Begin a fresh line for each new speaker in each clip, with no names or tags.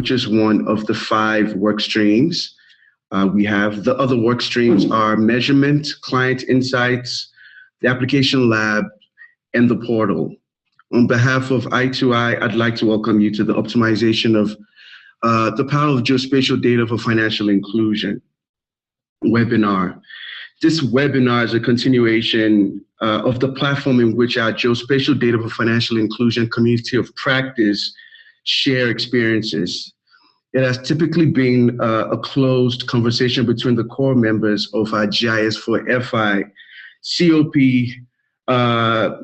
which is one of the 5 work streams. We have the other work streams are measurement, client insights, the application lab, and the portal. On behalf of I2I, I'd like to welcome you to the optimization of the power of geospatial data for financial inclusion webinar. This webinar is a continuation of the platform in which our geospatial data for financial inclusion community of practice share experiences. It has typically been a closed conversation between the core members of our GIS for FI COP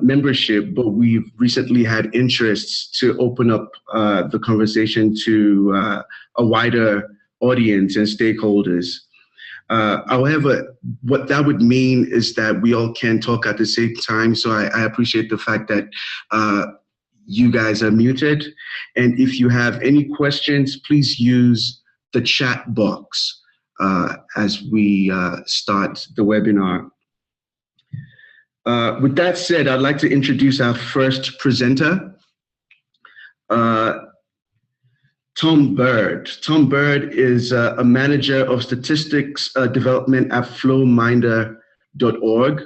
membership, but we've recently had interests to open up the conversation to a wider audience and stakeholders. However, what that would mean is that we all can talk at the same time. So I appreciate the fact that you guys are muted. And if you have any questions, please use the chat box as we start the webinar. With that said, I'd like to introduce our first presenter, Tom Bird. Tom Bird is a manager of statistics development at flowminder.org,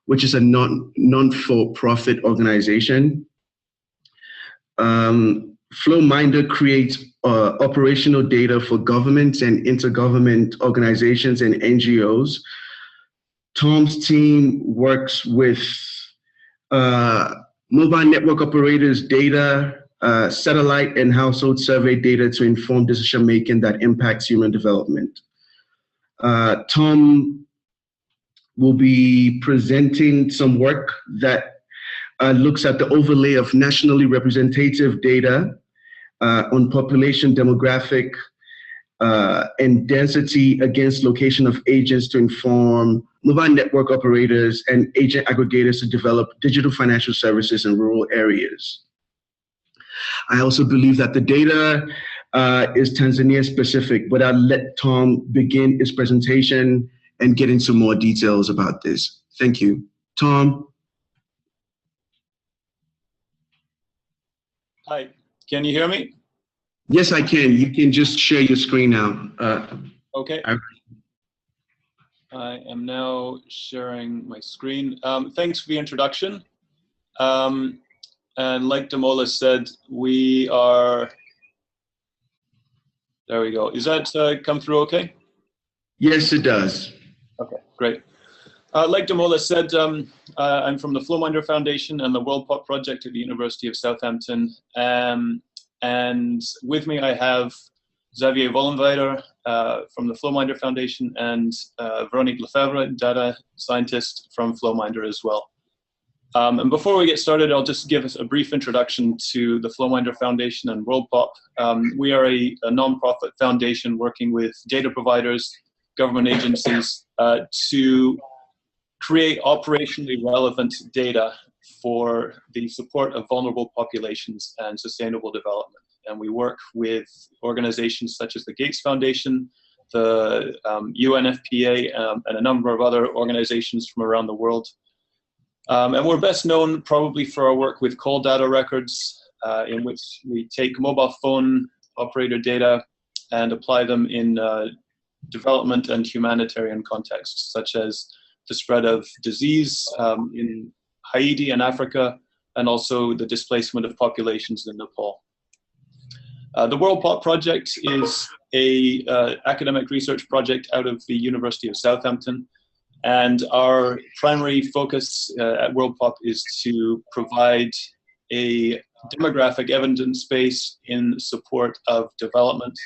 which is a non-for-profit organization. Flowminder creates operational data for governments and intergovernment organizations and NGOs. Tom's team works with mobile network operators' data, satellite and household survey data to inform decision-making that impacts human development. Tom will be presenting some work that looks at the overlay of nationally representative data on population demographic and density against location of agents to inform mobile network operators and agent aggregators to develop digital financial services in rural areas. I also believe that the data is Tanzania specific, but I'll let Tom begin his presentation and get into more details about this. Thank you. Tom.
Hi, can you hear me?
Yes, I can. You can just share your screen now.
Okay. I am now sharing my screen. Thanks for the introduction. And like Damola said, we are, there we go. Is that come through okay?
Yes, it does.
Okay, great. Like Damola said, I'm from the Flowminder Foundation and the World Pop Project at the University of Southampton. And with me, I have Xavier Vollenweider from the Flowminder Foundation and Veronique Lefebvre, data scientist from Flowminder as well. And before we get started, I'll just give us a brief introduction to the Flowminder Foundation and World Pop. We are a non-profit foundation working with data providers, government agencies to create operationally relevant data for the support of vulnerable populations and sustainable development. And we work with organizations such as the Gates Foundation, the UNFPA, and a number of other organizations from around the world. And we're best known probably for our work with call data records, in which we take mobile phone operator data and apply them in development and humanitarian contexts, such as the spread of disease in Haiti and Africa, and also the displacement of populations in Nepal. The World Pop Project is a academic research project out of the University of Southampton, and our primary focus at World Pop is to provide a demographic evidence base in support of development,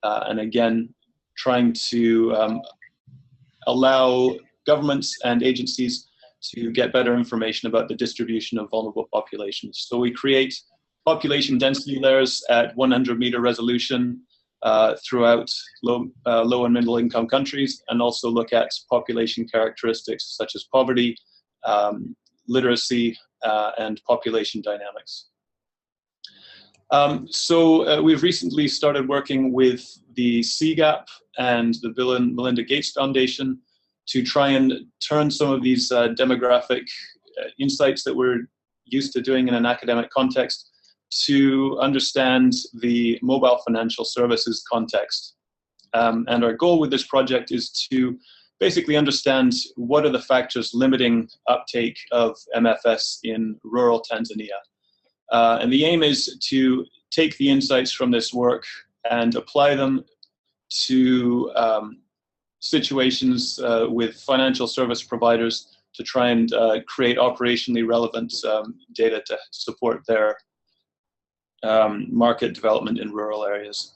and again, trying to allow governments and agencies to get better information about the distribution of vulnerable populations. So we create population density layers at 100-meter resolution throughout low and middle income countries, and also look at population characteristics such as poverty, literacy, and population dynamics. So we've recently started working with the CGAP and the Bill and Melinda Gates Foundation to try and turn some of these demographic insights that we're used to doing in an academic context to understand the mobile financial services context. And our goal with this project is to basically understand what are the factors limiting uptake of MFS in rural Tanzania. And the aim is to take the insights from this work and apply them to situations with financial service providers to try and create operationally relevant data to support their market development in rural areas.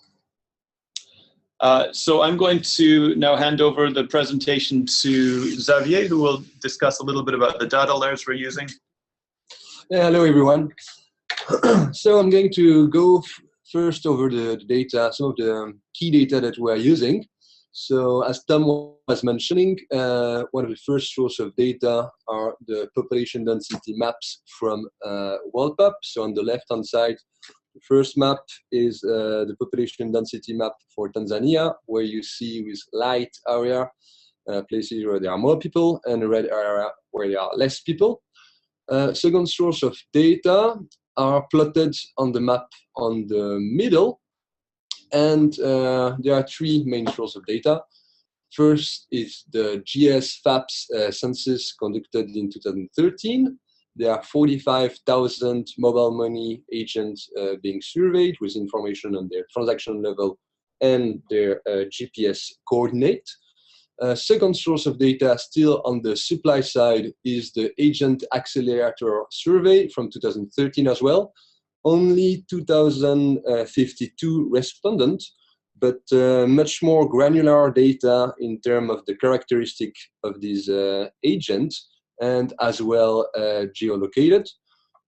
So I'm going to now hand over the presentation to Xavier, who will discuss a little bit about the data layers we're using.
Hello, everyone. So I'm going to go first over the data, some of the key data that we're using. So as Tom was mentioning, one of the first source of data are the population density maps from WorldPop. So on the left-hand side, the first map is the population density map for Tanzania, where you see with light area places where there are more people, and a red area where there are less people. Second source of data are plotted on the map on the middle, and there are three main sources of data. First is the GIS FAPS census conducted in 2013. There are 45,000 mobile money agents being surveyed with information on their transaction level and their GPS coordinate. Second source of data, still on the supply side, is the Agent Accelerator survey from 2013 as well. Only 2,052 respondents, but much more granular data in terms of the characteristic of these agents, and as well geolocated.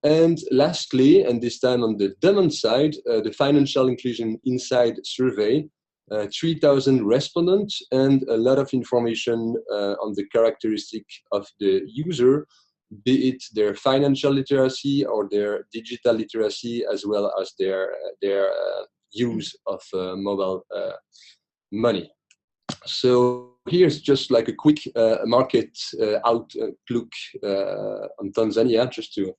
And lastly, and this time on the demand side, the Financial Inclusion Inside survey, 3,000 respondents, and a lot of information on the characteristic of the user, be it their financial literacy or their digital literacy, as well as their use of mobile money. So here's just like a quick market outlook on Tanzania, just to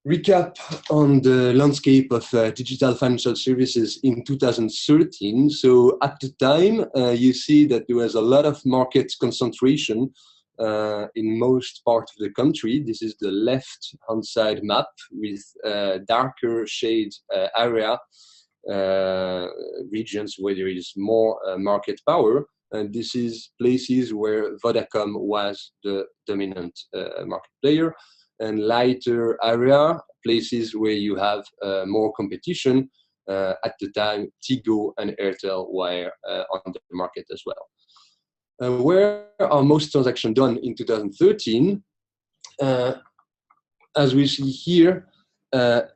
recap on the landscape of digital financial services in 2013. So at the time, you see that there was a lot of market concentration in most parts of the country. This is the left-hand side map with darker shade area regions where there is more market power. And this is places where Vodacom was the dominant market player. And lighter area, places where you have more competition. At the time, Tigo and Airtel were on the market as well. Where are most transactions done in 2013? As we see here, the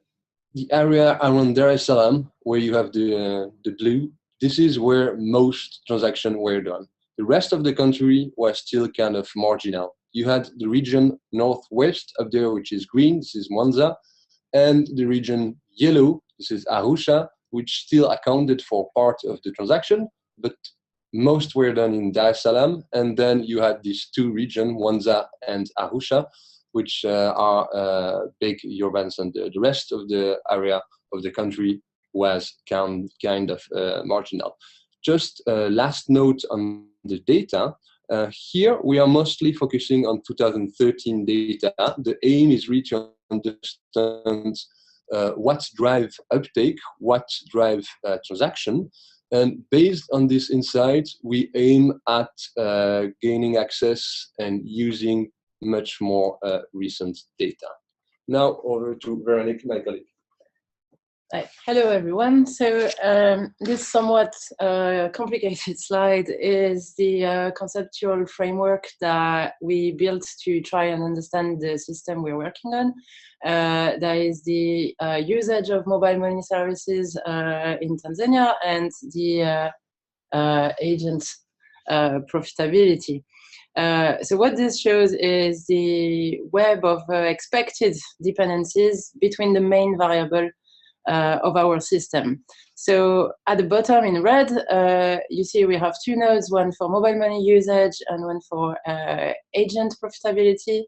area around Dar es Salaam, where you have the blue, this is where most transactions were done. The rest of the country was still kind of marginal. You had the region northwest up there, which is green, this is Mwanza, and the region yellow, this is Arusha, which still accounted for part of the transaction, but most were done in Dar es Salaam. And then you had these two regions, Mwanza and Arusha, which are big urban centers. The rest of the area of the country was kind of marginal. Just last note on the data. Here we are mostly focusing on 2013 data. The aim is really to understand what drive uptake, what drive transaction. And based on this insight, we aim at gaining access and using much more recent data. Now over to Veronique, my colleague.
Hi. Hello, everyone. So this somewhat complicated slide is the conceptual framework that we built to try and understand the system we're working on. That is the usage of mobile money services in Tanzania and the agent profitability. So what this shows is the web of expected dependencies between the main variable of our system. So at the bottom in red, you see we have two nodes, one for mobile money usage and one for agent profitability.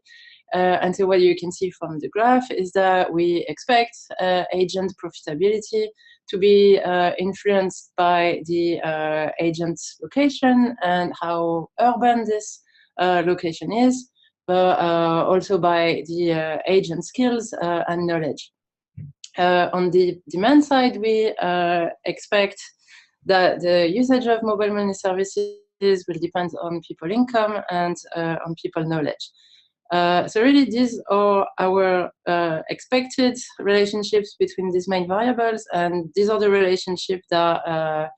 And so what you can see from the graph is that we expect agent profitability to be influenced by the agent's location and how urban this location is, but also by the agent skills and knowledge. On the demand side, we expect that the usage of mobile money services will depend on people income and on people knowledge. So really, these are our expected relationships between these main variables, and these are the relationships that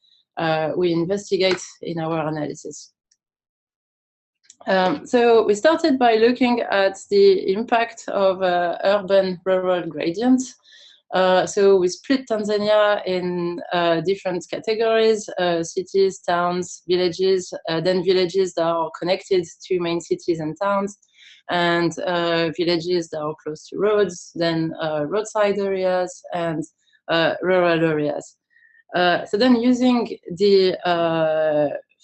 we investigate in our analysis. So we started by looking at the impact of urban-rural gradients. So we split Tanzania in different categories, cities, towns, villages, then villages that are connected to main cities and towns, and villages that are close to roads, then roadside areas, and rural areas. So then using the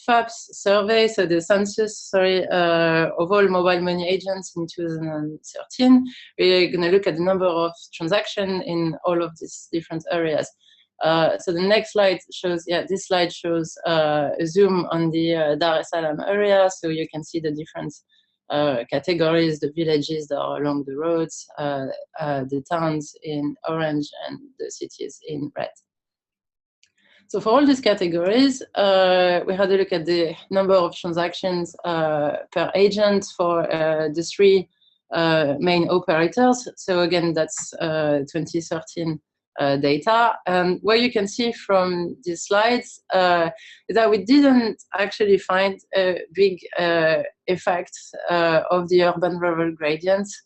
FAPS survey, so the census, sorry, of all mobile money agents in 2013, we're going to look at the number of transactions in all of these different areas. So the next slide shows, this slide shows a zoom on the Dar es Salaam area, so you can see the different categories, the villages that are along the roads, the towns in orange, and the cities in red. So for all these categories, we had a look at the number of transactions per agent for the three main operators. So again, that's 2013 data. And what you can see from these slides is that we didn't actually find a big effect of the urban-rural gradients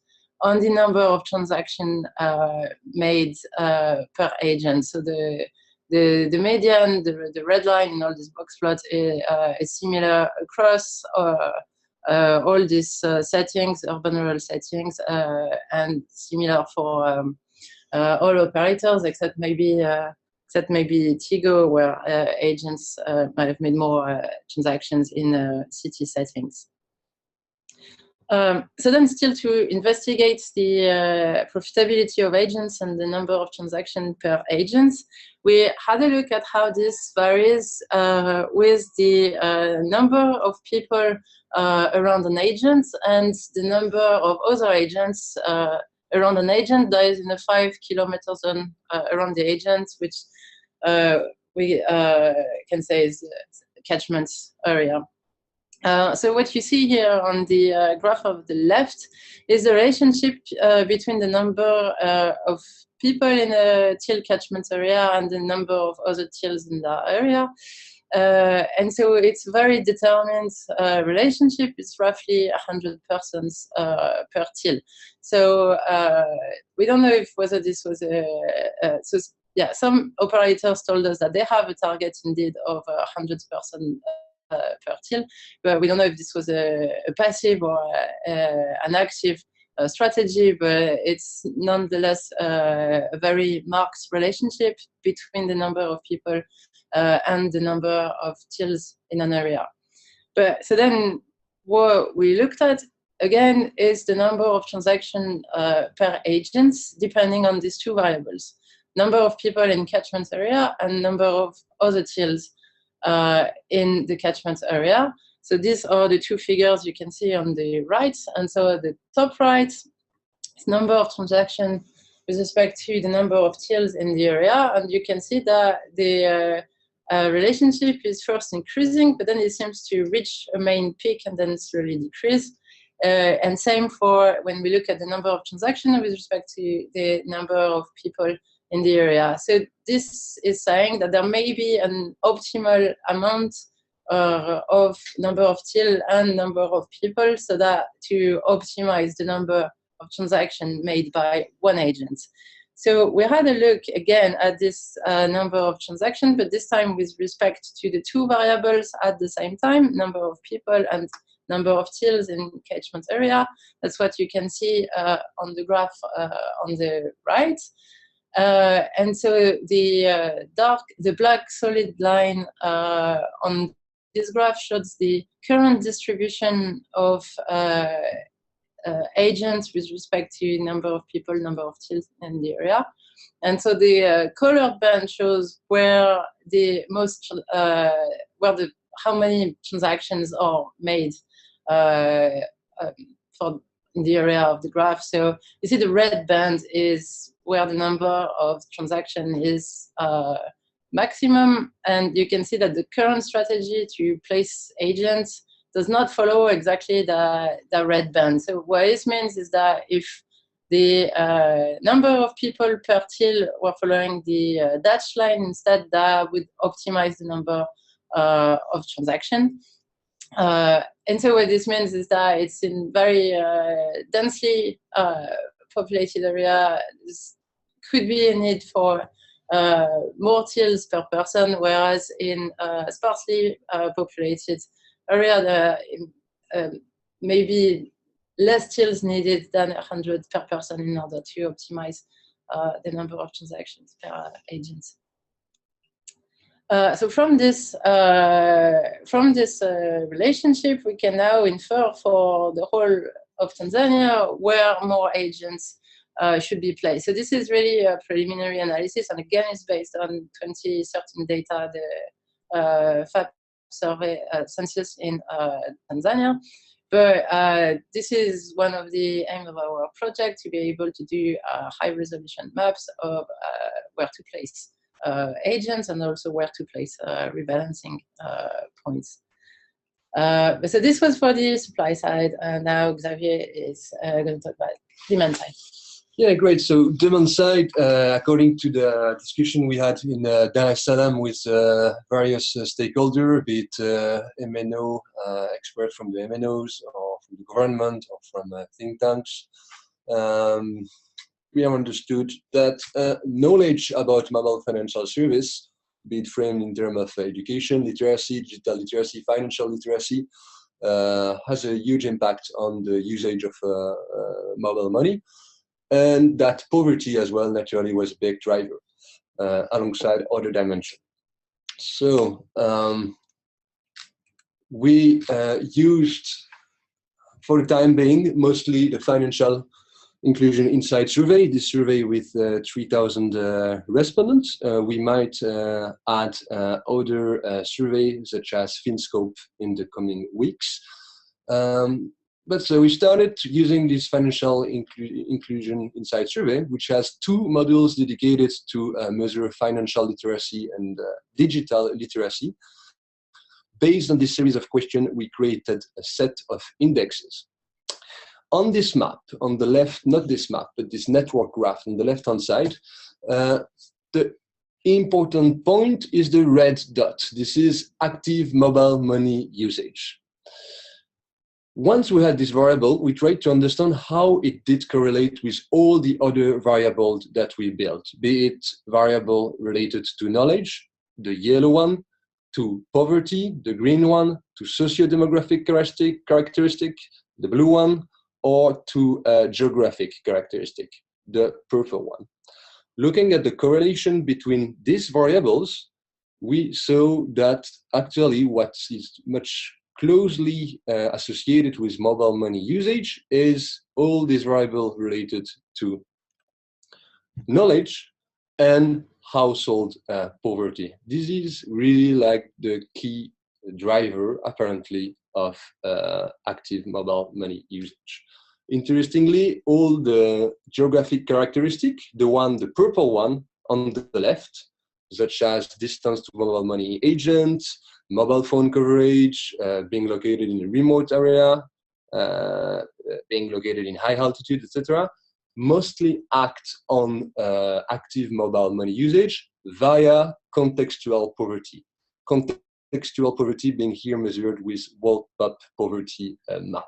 on the number of transactions made per agent. So the median, the red line in all these box plots is similar across all these settings, urban-rural settings, and similar for all operators except maybe Tigo, where agents might have made more transactions in city settings. So then still to investigate the profitability of agents and the number of transactions per agents, we had a look at how this varies with the number of people around an agent and the number of other agents around an agent that is in a 5 kilometer zone around the agent, which we can say is a catchment area. So what you see here on the graph of the left is the relationship between the number of people in a till catchment area and the number of other tills in that area. And so it's a very determined relationship. It's roughly 100 persons per till. So we don't know if whether this was some operators told us that they have a target indeed of 100 persons per till, but we don't know if this was a passive or an active strategy, but it's nonetheless a very marked relationship between the number of people and the number of tills in an area. But so then what we looked at again is the number of transactions per agents depending on these two variables: number of people in catchment area and number of other tills in the catchment area. So these are the two figures you can see on the right. And so the top right is number of transactions with respect to the number of tills in the area. And you can see that the relationship is first increasing, but then it seems to reach a main peak and then slowly decrease. And same for when we look at the number of transactions with respect to the number of people in the area. So this is saying that there may be an optimal amount of number of till and number of people, so that to optimize the number of transactions made by one agent. So we had a look again at this number of transactions, but this time with respect to the two variables at the same time, number of people and number of tills in catchment area. That's what you can see on the graph on the right. And so the black solid line on this graph shows the current distribution of agents with respect to number of people, number of tills in the area. And so the colored band shows where the most, how many transactions are made for in the area of the graph. So you see the red band is where the number of transactions is maximum, and you can see that the current strategy to place agents does not follow exactly the red band. So what this means is that if the number of people per till were following the dashed line instead, that would optimize the number of transactions. And so what this means is that it's in very densely populated area. This could be a need for more tills per person, whereas in sparsely populated area, maybe less tills needed than 100 per person in order to optimize the number of transactions per agent. So from this relationship, we can now infer for the whole of Tanzania where more agents should be placed. So this is really a preliminary analysis, and again, it's based on 2013 data, the FAP survey census in Tanzania. But this is one of the aims of our project, to be able to do high-resolution maps of where to place agents and also where to place rebalancing points. So this was for the supply side, and now Xavier is going to talk about demand side.
Yeah, great. So demand side, according to the discussion we had in Dar es Salaam with various stakeholders, be it MNO, experts from the MNOs, or from the government, or from think tanks, we have understood that knowledge about mobile financial service, be it framed in terms of education, literacy, digital literacy, financial literacy, has a huge impact on the usage of mobile money. And that poverty as well, naturally, was a big driver alongside other dimensions. So we used, for the time being, mostly the financial inclusion insight survey, this survey with 3,000 respondents. We might add other surveys such as FinScope in the coming weeks. But so we started using this financial inclusion insight survey, which has two modules dedicated to measure financial literacy and digital literacy. Based on this series of questions, we created a set of indexes. On this map, on the left, not this map, but this network graph on the left-hand side, the important point is the red dot. This is active mobile money usage. Once we had this variable, we tried to understand how it did correlate with all the other variables that we built, be it variable related to knowledge, the yellow one, to poverty, the green one, to socio-demographic characteristic, the blue one, or to geographic characteristic, the purple one. Looking at the correlation between these variables, we saw that actually what is much closely associated with mobile money usage is all these variables related to knowledge and household poverty. This is really like the key driver, apparently, of active mobile money usage. Interestingly, all the geographic characteristics, the purple one on the left, such as distance to mobile money agents, mobile phone coverage, being located in a remote area, being located in high altitude, etc., mostly act on active mobile money usage via contextual poverty. Contextual poverty being here measured with World Pop poverty map.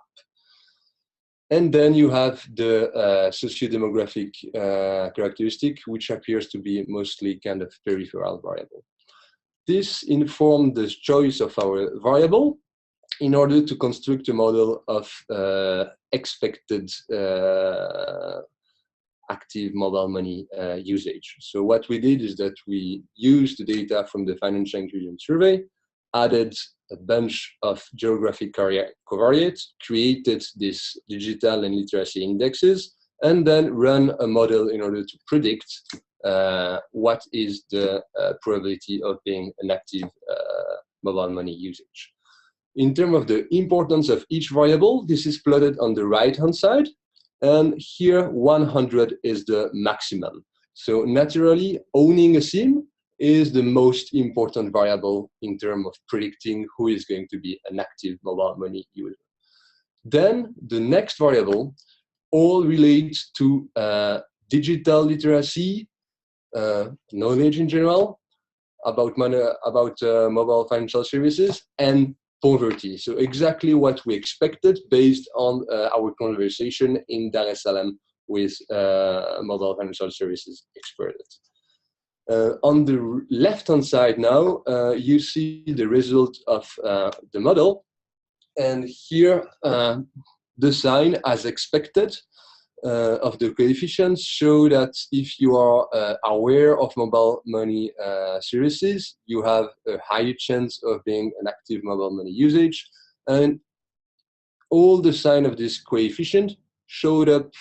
And then you have the socio-demographic characteristic, which appears to be mostly kind of peripheral variable. This informed the choice of our variable in order to construct a model of expected active mobile money usage. So what we did is that we used the data from the financial inclusion survey, added a bunch of geographic covariates, created these digital and literacy indexes, and then run a model in order to predict what is the probability of being an active mobile money usage. In terms of the importance of each variable, this is plotted on the right-hand side, and here 100 is the maximum. So naturally, owning a SIM is the most important variable in terms of predicting who is going to be an active mobile money user. Then the next variable all relates to digital literacy, knowledge in general about money, about mobile financial services, and poverty. So exactly what we expected based on our conversation in Dar es Salaam with mobile financial services experts. On the left-hand side now, you see the result of the model. And here, the sign, as expected, of the coefficients show that if you are aware of mobile money services, you have a higher chance of being an active mobile money usage. And all the sign of this coefficient showed up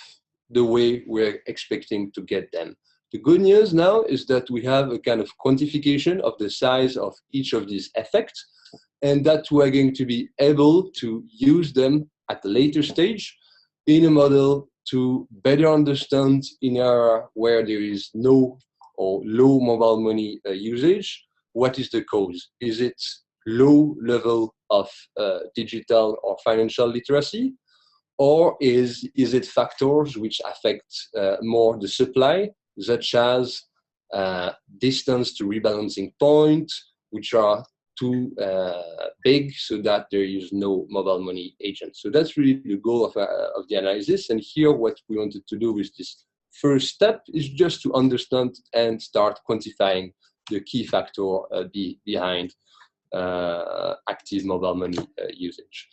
the way we're expecting to get them. The good news now is that we have a kind of quantification of the size of each of these effects, and that we're going to be able to use them at a later stage in a model to better understand in an area where there is no or low mobile money usage, what is the cause? Is it low level of digital or financial literacy? Or is it factors which affect more the supply, such as distance to rebalancing point, which are too big so that there is no mobile money agent. So that's really the goal of the analysis. And here what we wanted to do with this first step is just to understand and start quantifying the key factor behind active mobile money usage.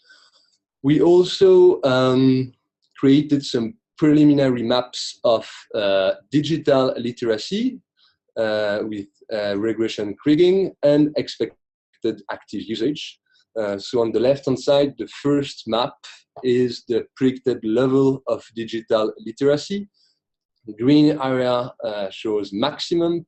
We also created some preliminary maps of digital literacy with regression kriging and expected active usage. So on the left-hand side, the first map is the predicted level of digital literacy. The green area shows maximum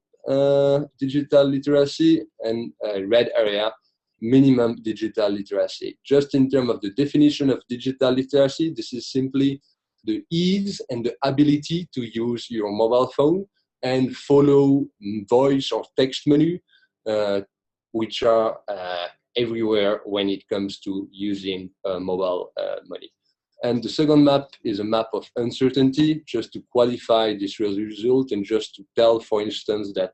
digital literacy, and red area minimum digital literacy. Just in terms of the definition of digital literacy, this is simply the ease and the ability to use your mobile phone and follow voice or text menu, which are everywhere when it comes to using mobile money. And the second map is a map of uncertainty, just to qualify this result and just to tell, for instance, that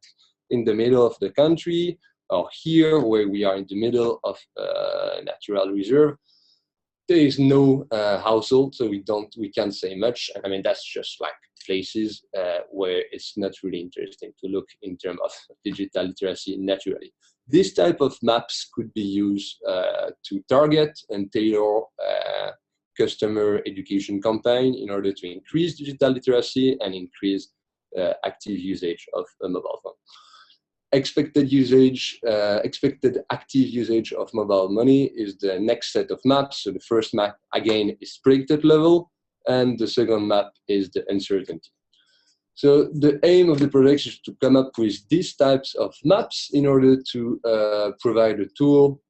in the middle of the country, or here where we are in the middle of natural reserve, there is no household, so we can't say much. I mean, that's just like places where it's not really interesting to look in terms of digital literacy naturally. This type of maps could be used to target and tailor customer education campaign in order to increase digital literacy and increase active usage of a mobile phone. Expected active usage of mobile money is the next set of maps. So the first map, again, is predicted level, and the second map is the uncertainty. So the aim of the project is to come up with these types of maps in order to provide a tool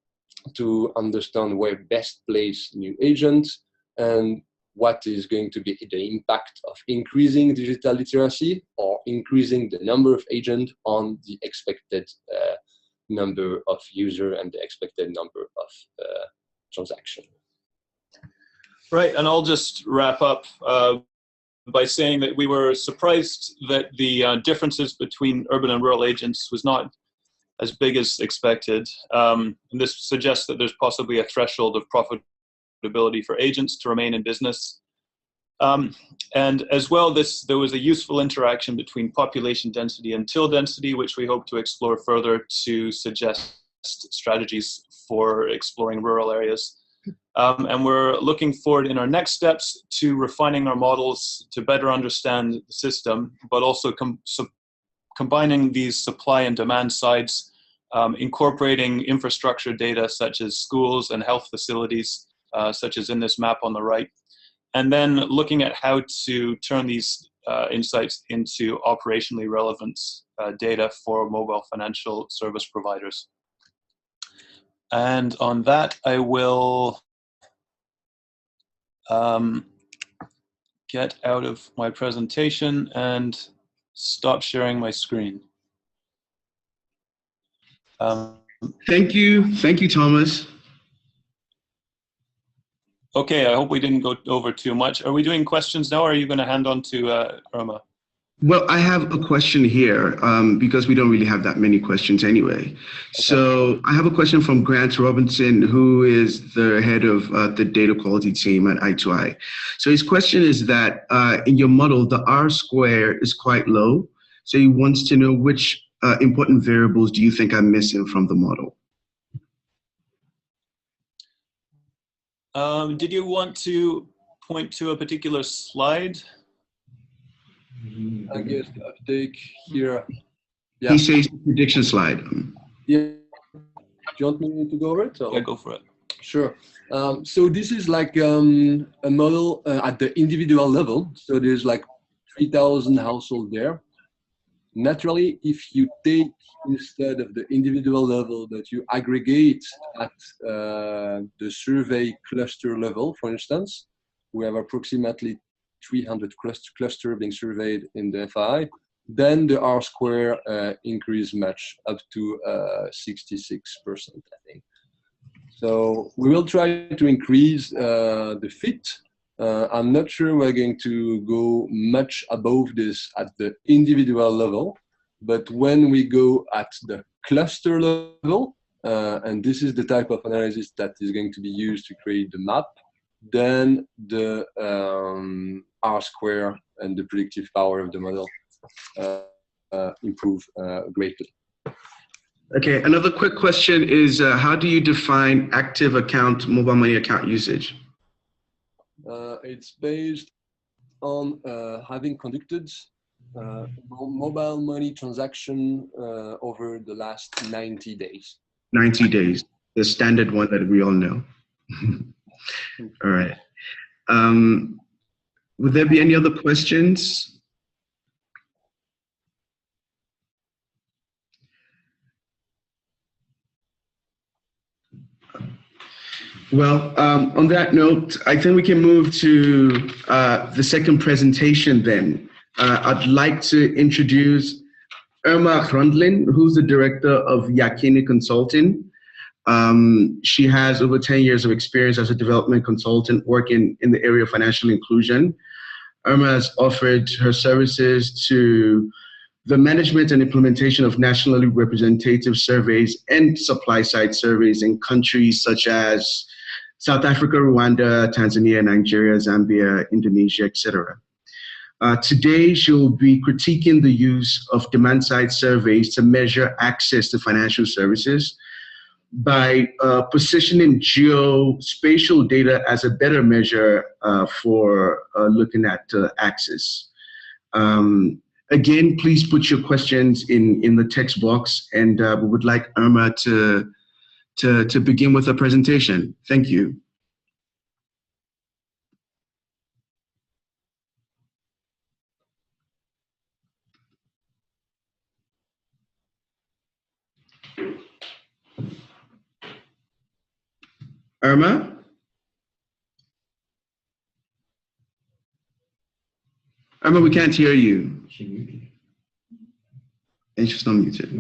to understand where best place new agents and what is going to be the impact of increasing digital literacy or increasing the number of agents on the expected number of users and the expected number of transactions.
Right, and I'll just wrap up by saying that we were surprised that the differences between urban and rural agents was not as big as expected. And this suggests that there's possibly a threshold of profitability for agents to remain in business. And as well, there was a useful interaction between population density and till density, which we hope to explore further to suggest strategies for exploring rural areas. And we're looking forward in our next steps to refining our models to better understand the system, but also combining these supply and demand sides incorporating infrastructure data such as schools and health facilities, such as in this map on the right, and then looking at how to turn these insights into operationally relevant data for mobile financial service providers. And on that, I will get out of my presentation and stop sharing my screen.
Thank you, Thomas.
Okay, I hope we didn't go over too much. Are we doing questions now, or are you going to hand on to Irma?
Well, I have a question here because we don't really have that many questions anyway. Okay. So I have a question from Grant Robinson, who is the head of the data quality team at I2I. So his question is that in your model, the R square is quite low. So he wants to know which important variables do you think are missing from the model?
Did you want to point to a particular slide?
I guess I'll take here. Yeah.
He says prediction slide.
Yeah. Do you want me to go over it? Or?
Yeah, go for it.
Sure. So this is like a model at the individual level. So there's like 3,000 households there. Naturally, if you take instead of the individual level that you aggregate at the survey cluster level, for instance, we have approximately 300 cluster being surveyed in the FI, then the R square increase much up to 66%, I think. So we will try to increase the fit. I'm not sure we're going to go much above this at the individual level, but when we go at the cluster level, and this is the type of analysis that is going to be used to create the map, then the R square and the predictive power of the model improve greatly.
Okay, another quick question is how do you define active account, mobile money account usage?
It's based on having conducted mobile money transaction over the last 90 days.
90 days, the standard one that we all know. All right. Would there be any other questions? Well, on that note, I think we can move to the second presentation then. I'd like to introduce Irma Grondlin, who's the director of Yakini Consulting. She has over 10 years of experience as a development consultant working in the area of financial inclusion. Irma has offered her services to the management and implementation of nationally representative surveys and supply-side surveys in countries such as South Africa, Rwanda, Tanzania, Nigeria, Zambia, Indonesia, etc. Today, she'll be critiquing the use of demand-side surveys to measure access to financial services by positioning geospatial data as a better measure for looking at access. Again, please put your questions in the text box, and we would like Irma to begin with the presentation. Thank you. Irma? Irma, we can't hear you. And she's not muted.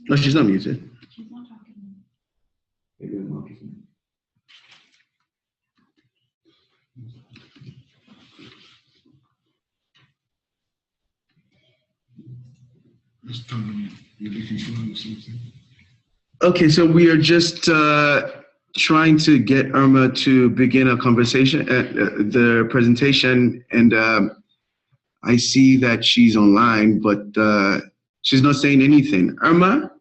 No, she's not muted.
She's not talking.
Okay, so we are just trying to get Irma to begin a conversation, the presentation, and I see that she's online, but she's not saying anything. Irma?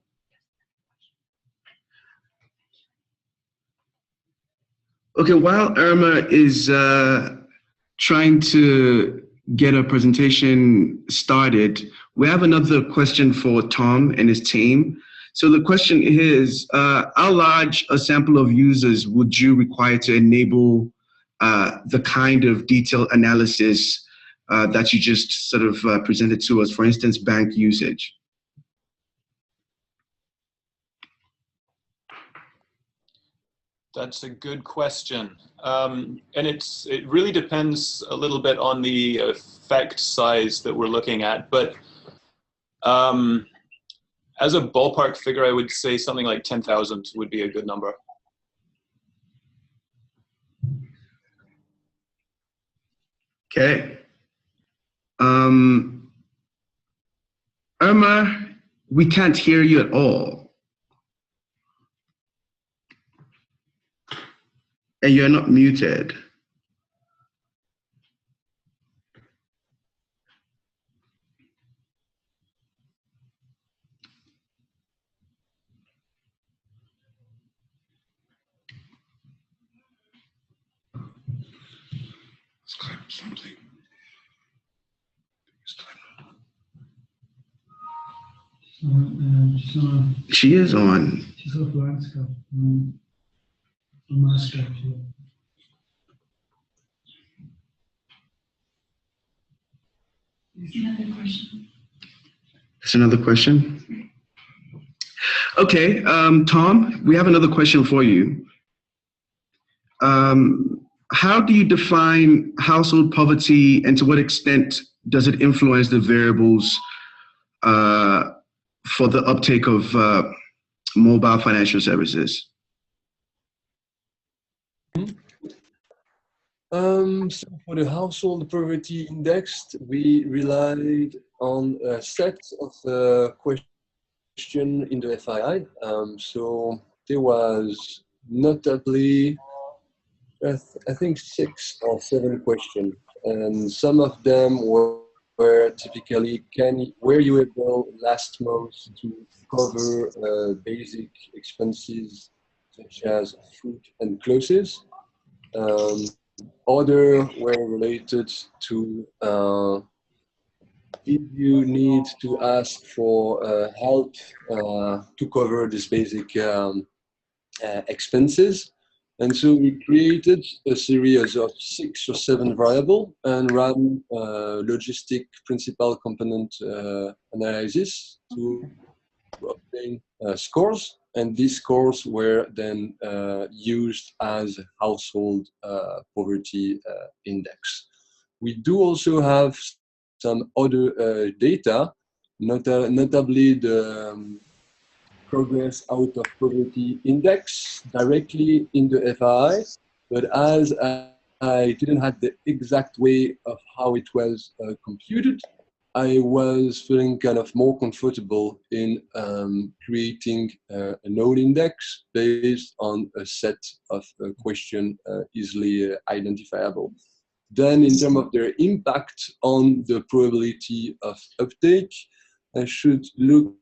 Okay, while Irma is trying to get a presentation started, we have another question for Tom and his team. So the question is, how large a sample of users would you require to enable the kind of detailed analysis that you just sort of presented to us, for instance, bank usage?
That's a good question. And it really depends a little bit on the effect size that we're looking at. But as a ballpark figure, I would say something like 10,000 would be a good number.
Okay. Irma, we can't hear you at all. And you're not muted. Let's clap something. She is on.
She's off landscape. On my scope, yeah. There's another question.
There's another question? Okay, Tom, we have another question for you. How do you define household poverty, and to what extent does it influence the variables for the uptake of mobile financial services?
So for the household poverty index, we relied on a set of questions in the FII. So there was notably, I think 6 or 7 questions, and some of them were typically, were you able last month to cover basic expenses such as food and clothes? Other were related to if you need to ask for help to cover these basic expenses. And so we created a series of 6 or 7 variables and ran logistic principal component analysis to obtain scores. And these scores were then used as household poverty index. We do also have some other data, notably the progress out of poverty index directly in the FII, but as I didn't have the exact way of how it was computed, I was feeling kind of more comfortable in creating a node index based on a set of questions easily identifiable. Then in terms of their impact on the probability of uptake, I should look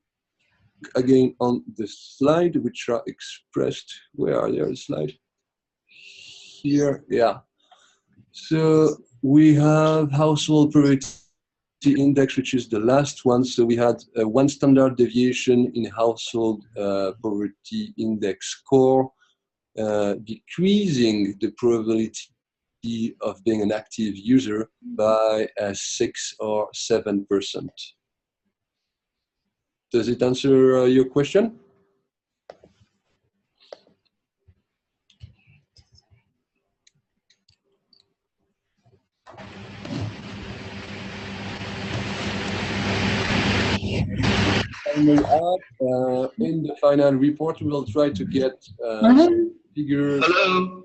again on the slide, which are expressed. Where are the slide? Here, yeah. So we have household poverty index, which is the last one. So we had 1 standard deviation in household poverty index score, decreasing the probability of being an active user by 6 or 7%. Does it answer your question? I will add in the final report, we will try to get figures.
Hello?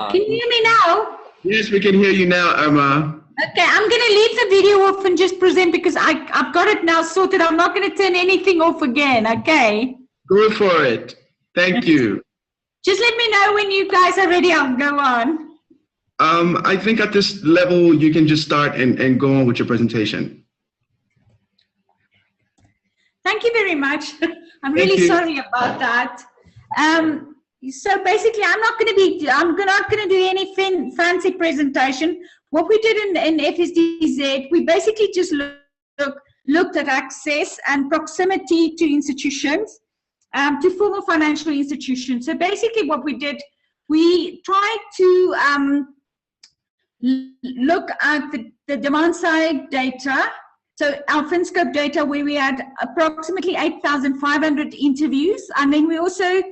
Can you hear me now?
Yes, we can hear you now, Irma.
Okay, I'm going to leave the video off and just present because I've got it now sorted. I'm not going to turn anything off again, okay?
Go for it. Thank you.
Just let me know when you guys are ready. I'll go on.
I think at this level, you can just start and go on with your presentation.
Thank you very much. I'm really sorry about that. So basically, I'm not going to do any fancy presentation. what we did in FSDZ, we basically just looked at access and proximity to institutions, to formal financial institutions. So basically what we did, we tried to look at the demand side data. So our FinScope data, where we had approximately 8,500 interviews, and then we also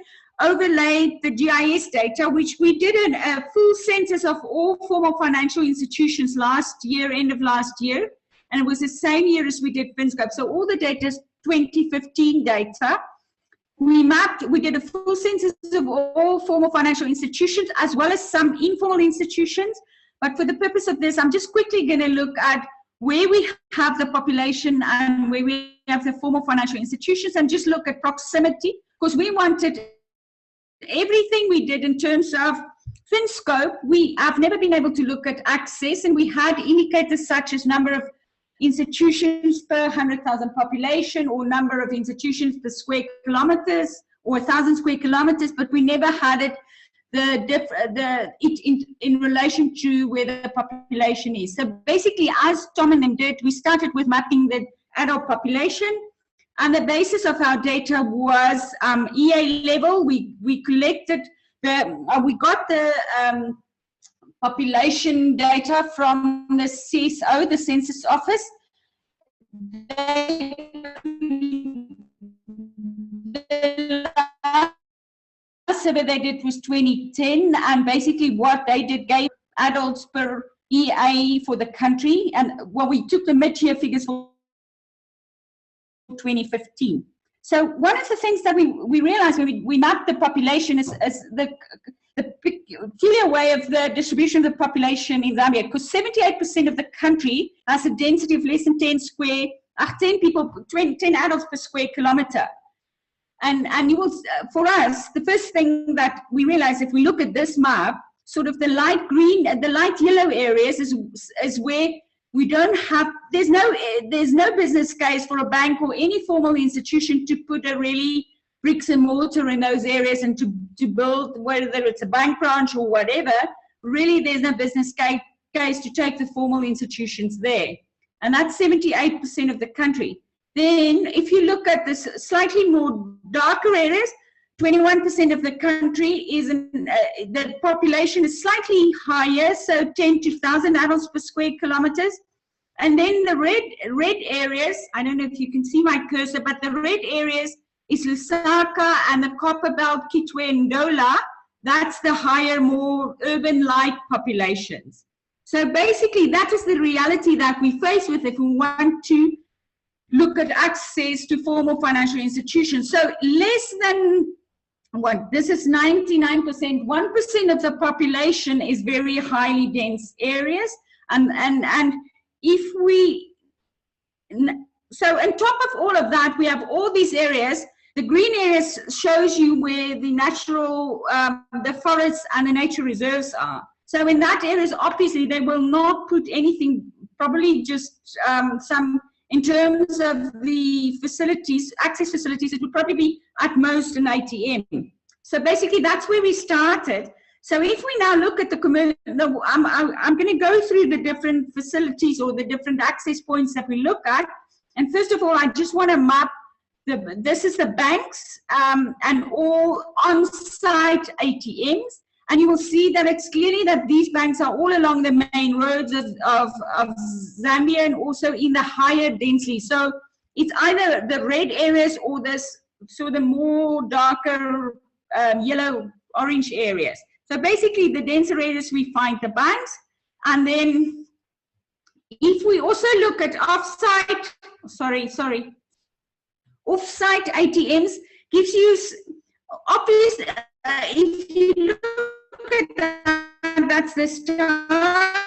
overlaid the GIS data, which we did a full census of all formal financial institutions last year, end of last year, and it was the same year as we did FinScope. So all the data is 2015 data. We did a full census of all formal financial institutions as well as some informal institutions. But for the purpose of this, I'm just quickly going to look at where we have the population and where we have the formal financial institutions, and just look at proximity, because we wanted everything we did in terms of FinScope. We have never been able to look at access, and we had indicators such as number of institutions per 100,000 population, or number of institutions per square kilometers, or 1,000 square kilometers, but we never had it in relation to where the population is. So basically, as Tom and them did, we started with mapping the adult population, and the basis of our data was EA level. We collected we got the population data from the CSO, the Census Office. The survey they did was 2010, and basically what they did gave adults per EA for the country, and we took the mid-year figures for 2015. So one of the things that we realized when we mapped the population is the peculiar way of the distribution of the population in Zambia, because 78% of the country has a density of less than 10 adults per square kilometer. And you will, for us, the first thing that we realize, if we look at this map, sort of the light green, the light yellow areas is where we don't have, there's no business case for a bank or any formal institution to put a really bricks and mortar in those areas and to build, whether it's a bank branch or whatever. Really, there's no business case to take the formal institutions there. And that's 78% of the country. Then, if you look at this slightly more darker areas, 21% of the country is the population is slightly higher, so 10 to 1,000 adults per square kilometers. And then the red areas, I don't know if you can see my cursor, but the red areas is Lusaka and the Copperbelt, Kitwe and Ndola. That's the higher, more urban-like populations. So basically, that is the reality that we face with if we want to look at access to formal financial institutions. So less than what? This is 99%. 1% of the population is very highly dense areas, and if we, so on top of all of that, we have all these areas. The green areas shows you where the natural, the forests and the nature reserves are. So in that areas, obviously, they will not put anything, probably just some, in terms of the facilities, access facilities, it would probably be at most an ATM. So basically, that's where we started. So if we now look at I'm going to go through the different facilities or the different access points that we look at. And first of all, I just want to map, this is the banks and all on-site ATMs. And you will see that it's clearly that these banks are all along the main roads of Zambia and also in the higher density. So it's either the red areas or the more darker yellow, orange areas. So basically the denser areas we find the banks. And then if we also look at offsite ATMs, gives you obvious, if you look at that, that's the start.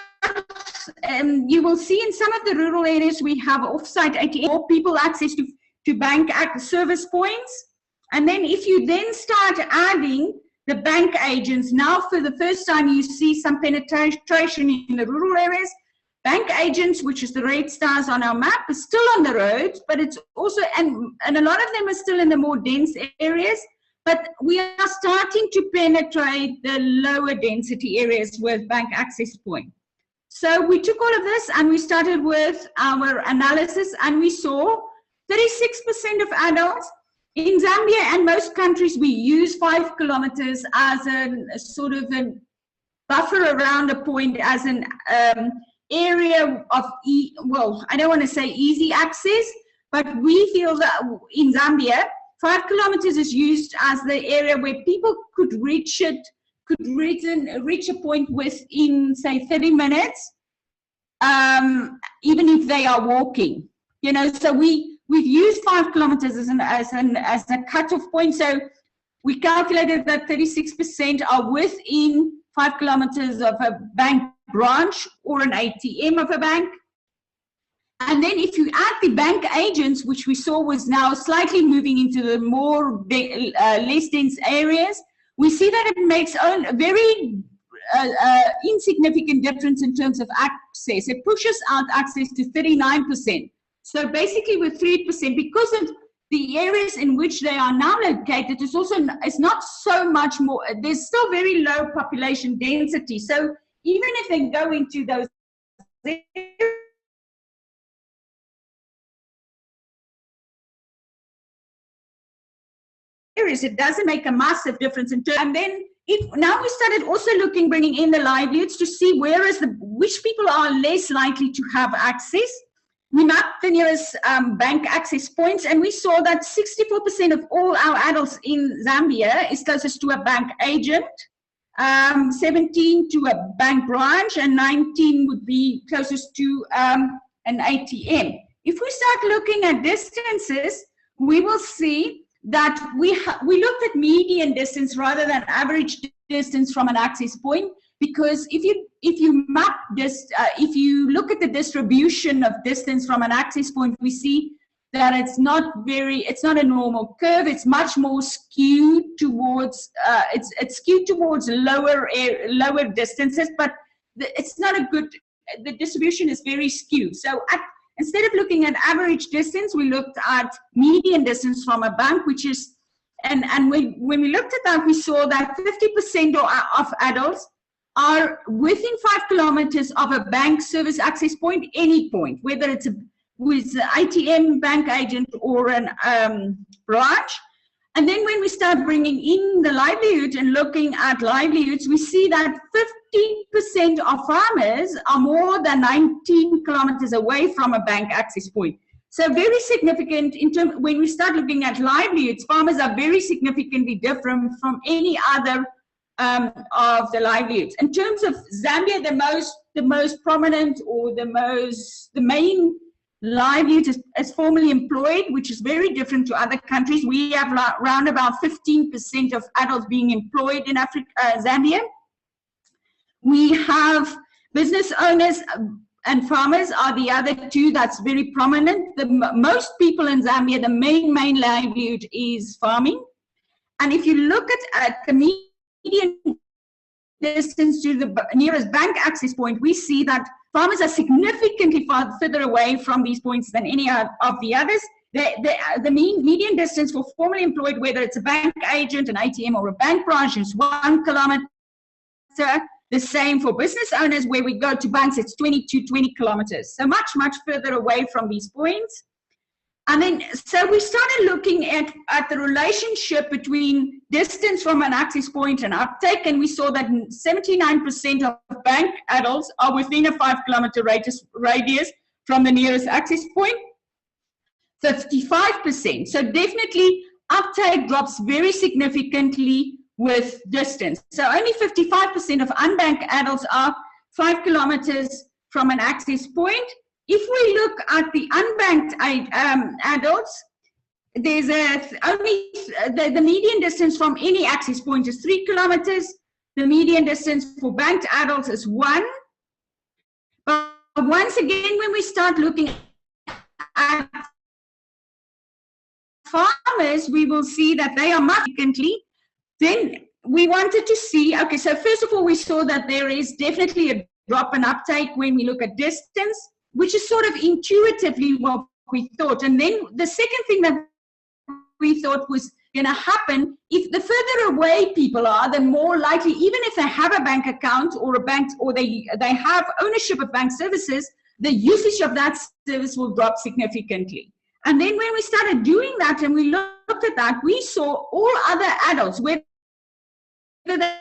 You will see in some of the rural areas we have offsite ATM, or people access to bank service points. And then if you then start adding the bank agents, now for the first time you see some penetration in the rural areas. Bank agents, which is the red stars on our map, is still on the roads, but it's also, and a lot of them are still in the more dense areas, but we are starting to penetrate the lower density areas with bank access point. So we took all of this and we started with our analysis, and we saw 36% of adults in Zambia and most countries, we use 5 kilometers as a sort of a buffer around a point, as an area of, well, I don't want to say easy access, but we feel that in Zambia, 5 kilometers is used as the area where people could reach it, reach a point within, say, 30 minutes, even if they are walking. You know, so we've used 5 kilometers as a cutoff point. So we calculated that 36% are within 5 kilometers of a bank branch or an ATM of a bank. And then if you add the bank agents, which we saw was now slightly moving into the more less dense areas, we see that it makes a very insignificant difference in terms of access. It pushes out access to 39%. So basically with 3%, because of the areas in which they are now located, it's not so much more, there's still very low population density. So even if they go into those areas, it doesn't make a massive difference in terms. And then now we started also bringing in the livelihoods to see which people are less likely to have access. We mapped the nearest bank access points, and we saw that 64% of all our adults in Zambia is closest to a bank agent, 17 to a bank branch, and 19 would be closest to an ATM. If we start looking at distances, we will see that we looked at median distance rather than average distance from an access point, because if you map this, if you look at the distribution of distance from an access point, we see that it's not a normal curve. It's much more skewed towards it's skewed towards lower distances, but it's not a good. The distribution is very skewed. So instead of looking at average distance, we looked at median distance from a bank, which is, and when we looked at that, we saw that 50% of adults are within 5 kilometers of a bank service access point, any point, whether it's with an ATM, bank agent, or an branch. And then when we start bringing in the livelihood and looking at livelihoods, we see that 15% of farmers are more than 19 kilometers away from a bank access point. So very significant in terms, when we start looking at livelihoods, farmers are very significantly different from any other of the livelihoods. In terms of Zambia, the most prominent or the main livelihood is formally employed, which is very different to other countries. We have around about 15% of adults being employed in Zambia. We have business owners and farmers are the other two that's very prominent. Most people in Zambia, the main livelihood is farming. And if you look at the median distance to the nearest bank access point, we see that farmers are significantly further away from these points than any of the others. The median distance for formally employed, whether it's a bank agent, an ATM, or a bank branch, is 1 kilometer. The same for business owners, where we go to banks, it's 20 kilometers. So much further away from these points. And then, so we started looking at the relationship between distance from an access point and uptake, and we saw that 79% of bank adults are within a 5 kilometer radius from the nearest access point, 55%. So definitely uptake drops very significantly with distance. So only 55% of unbanked adults are 5 kilometers from an access point. If we look at the unbanked adults, there's only the median distance from any access point is 3 kilometers. The median distance for banked adults is 1. But once again, when we start looking at farmers, we will see that they are much significantly. Then we wanted to see, okay, so first of all, we saw that there is definitely a drop in uptake when we look at distance, which is sort of intuitively what we thought. And then the second thing that we thought was, going to happen. If the further away people are, the more likely, even if they have a bank account or a bank, or they have ownership of bank services, the usage of that service will drop significantly. And then when we started doing that and we looked at that, we saw all other adults, whether they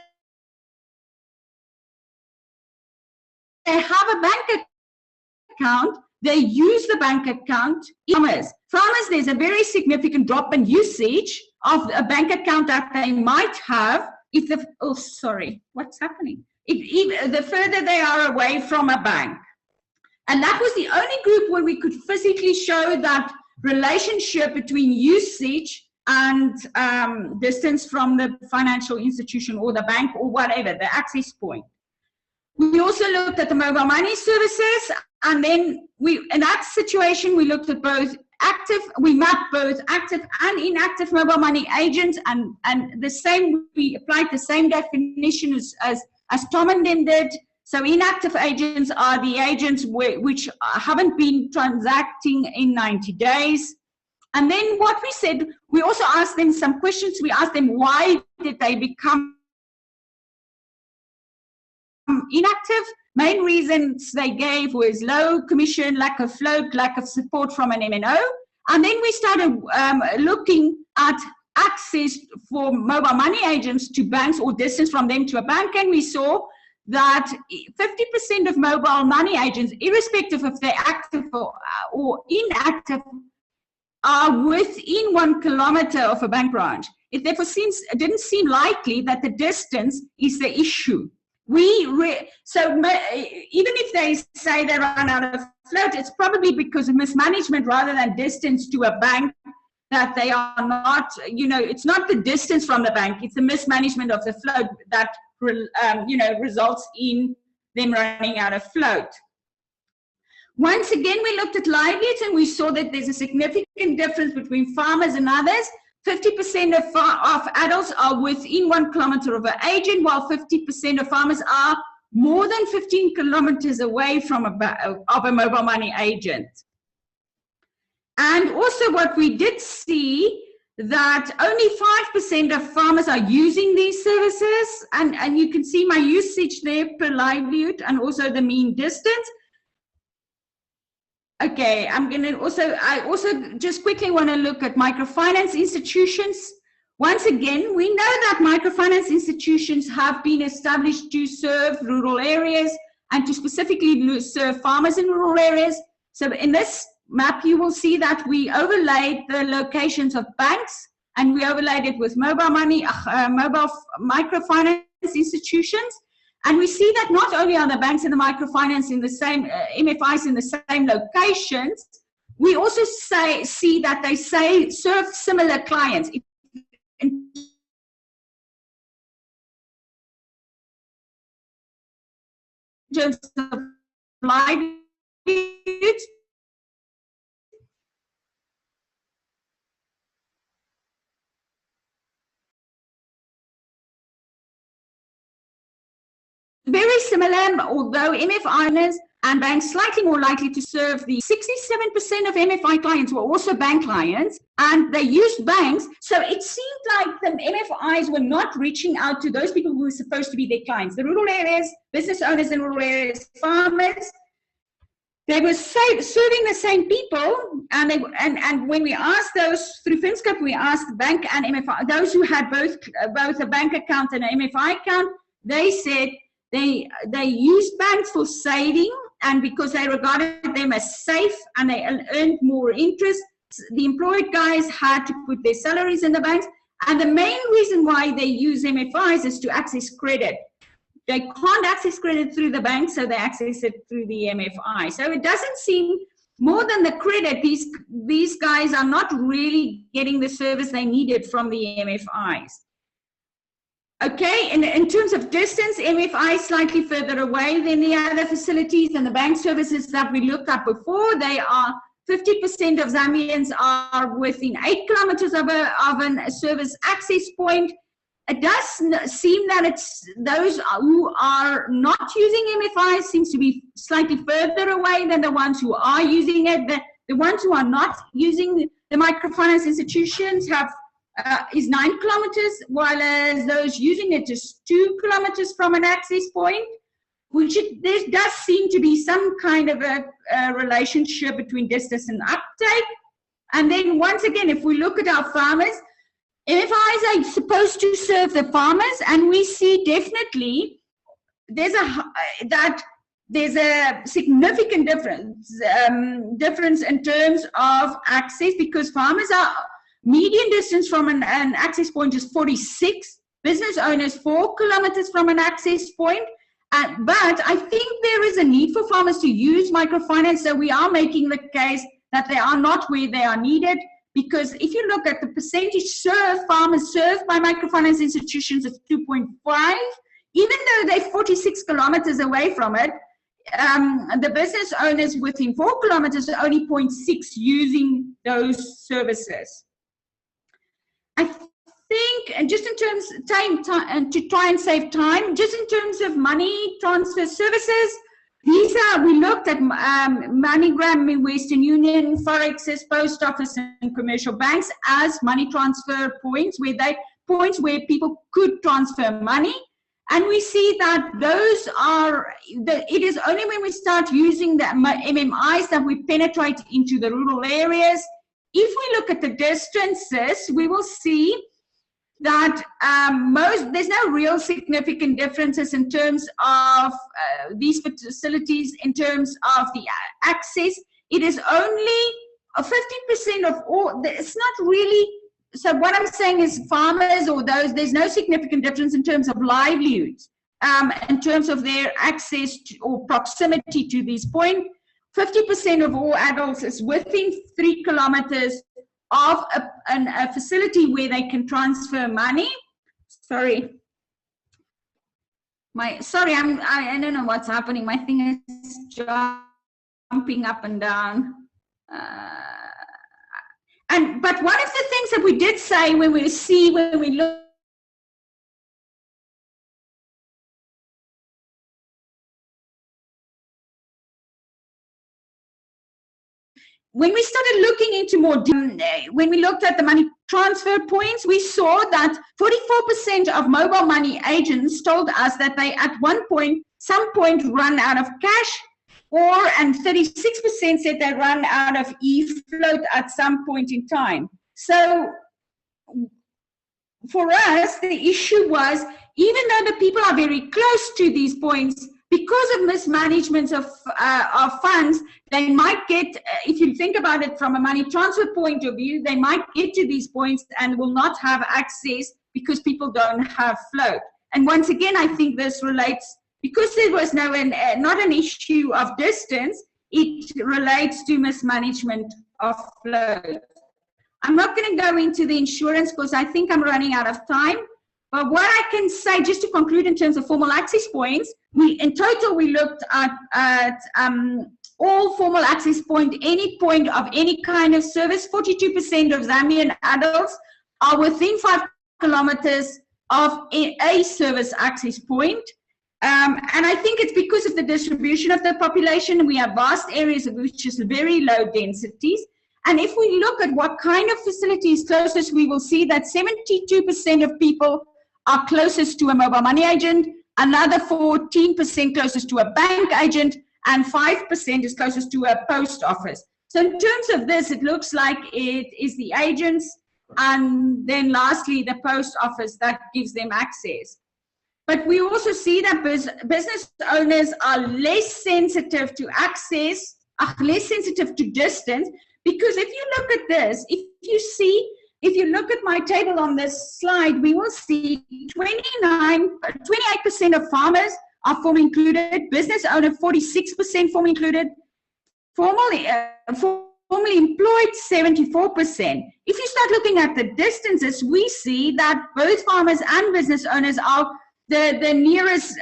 have a bank account, they use the bank account. Farmers, there's a very significant drop in usage of a bank account that they might have if the, oh, sorry, what's happening? If the further they are away from a bank. And that was the only group where we could physically show that relationship between usage and distance from the financial institution or the bank or whatever, the access point. We also looked at the mobile money services, and then in that situation, we looked at both active, we mapped both active and inactive mobile money agents, and the same, we applied the same definition as Tom and Lynn did. So inactive agents are the agents which haven't been transacting in 90 days. And then what we said, we also asked them some questions. We asked them, why did they become inactive? Main reasons they gave was low commission, lack of float, lack of support from an MNO. And then we started looking at access for mobile money agents to banks or distance from them to a bank, and we saw that 50% of mobile money agents, irrespective if they're active or inactive, are within 1 kilometer of a bank branch. It therefore didn't seem likely that the distance is the issue. So even if they say they run out of float, it's probably because of mismanagement rather than distance to a bank, that they are not, it's not the distance from the bank, it's the mismanagement of the float that, results in them running out of float. Once again, we looked at livelihoods and we saw that there's a significant difference between farmers and others. 50% of adults are within 1 kilometer of an agent, while 50% of farmers are more than 15 kilometers away from a mobile money agent. And also what we did see, that only 5% of farmers are using these services, and you can see my usage there per livelihood and also the mean distance. Okay, I also just quickly want to look at microfinance institutions. Once again, we know that microfinance institutions have been established to serve rural areas and to specifically serve farmers in rural areas. So in this map, you will see that we overlaid the locations of banks, and we overlaid it with mobile money, mobile microfinance institutions. And we see that not only are the banks and the microfinance in the same, MFIs in the same locations, we also see that they serve similar clients. In terms of livelihoods, very similar, although MFI and banks slightly more likely to serve. The 67% of MFI clients were also bank clients, and they used banks. So it seemed like the MFIs were not reaching out to those people who were supposed to be their clients. The rural areas, business owners in rural areas, farmers, they were serving the same people. And when we asked those through FinScope, we asked bank and MFI, those who had both a bank account and an MFI account, they said they used banks for saving, and because they regarded them as safe and they earned more interest. The employed guys had to put their salaries in the banks, and the main reason why they use MFIs is to access credit. They can't access credit through the bank, so they access it through the MFI. So it doesn't seem, more than the credit, these guys are not really getting the service they needed from the MFIs. Okay, in terms of distance, MFI is slightly further away than the other facilities, and the bank services that we looked at before, they are 50% of Zambians are within 8 kilometers of a service access point. It does seem that it's those who are not using MFI seems to be slightly further away than the ones who are using it. The ones who are not using the microfinance institutions have is 9 kilometers, while as those using it is 2 kilometers from an access point, which there does seem to be some kind of a relationship between distance and uptake. And then once again, if we look at our farmers, MFIs are supposed to serve the farmers, and we see definitely there's a significant difference in terms of access, because farmers are median distance from an access point is 46, business owners 4 kilometers from an access point. But I think there is a need for farmers to use microfinance, so we are making the case that they are not where they are needed, because if you look at the percentage farmers served by microfinance institutions, it's 2.5, even though they're 46 kilometers away from it. The business owners within 4 kilometers are only 0.6 using those services. I think, and just in terms of time, to try and save time, just in terms of money transfer services, we looked at MoneyGram in Western Union, Forex's, Post Office, and commercial banks as money transfer points, where people could transfer money. And we see that those are, it is only when we start using the MMIs that we penetrate into the rural areas. If we look at the distances, we will see that there's no real significant differences in terms of these facilities, in terms of the access. It is only 50% of all, it's not really, so what I'm saying is farmers or those, there's no significant difference in terms of livelihoods, in terms of their access to, or proximity to these points. 50% of all adults is within 3 kilometers of a facility where they can transfer money. I don't know what's happening. My thing is jumping up and down. But one of the things that we did say when we look, when we started looking into more, when we looked at the money transfer points, we saw that 44% of mobile money agents told us that they at some point run out of cash, and 36% said they run out of e-float at some point in time. So for us, the issue was, even though the people are very close to these points, because of mismanagement of funds, they might get, if you think about it from a money transfer point of view, they might get to these points and will not have access because people don't have float. And once again, I think this relates, because there was not an issue of distance, it relates to mismanagement of float. I'm not going to go into the insurance because I think I'm running out of time. But what I can say, just to conclude in terms of formal access points, in total we looked at all formal access point, any point of any kind of service. 42% of Zambian adults are within 5 kilometers of a service access point. And I think it's because of the distribution of the population. We have vast areas of which is very low densities. And if we look at what kind of facilities closest, we will see that 72% of people are closest to a mobile money agent, another 14% closest to a bank agent, and 5% is closest to a post office. So in terms of this, it looks like it is the agents, and then lastly, the post office that gives them access. But we also see that business owners are less sensitive to access, less sensitive to distance, because if you look at this, if you look at my table on this slide, we will see 28% of farmers are form included, business owner 46% form included, formally employed 74%. If you start looking at the distances, we see that both farmers and business owners are the nearest,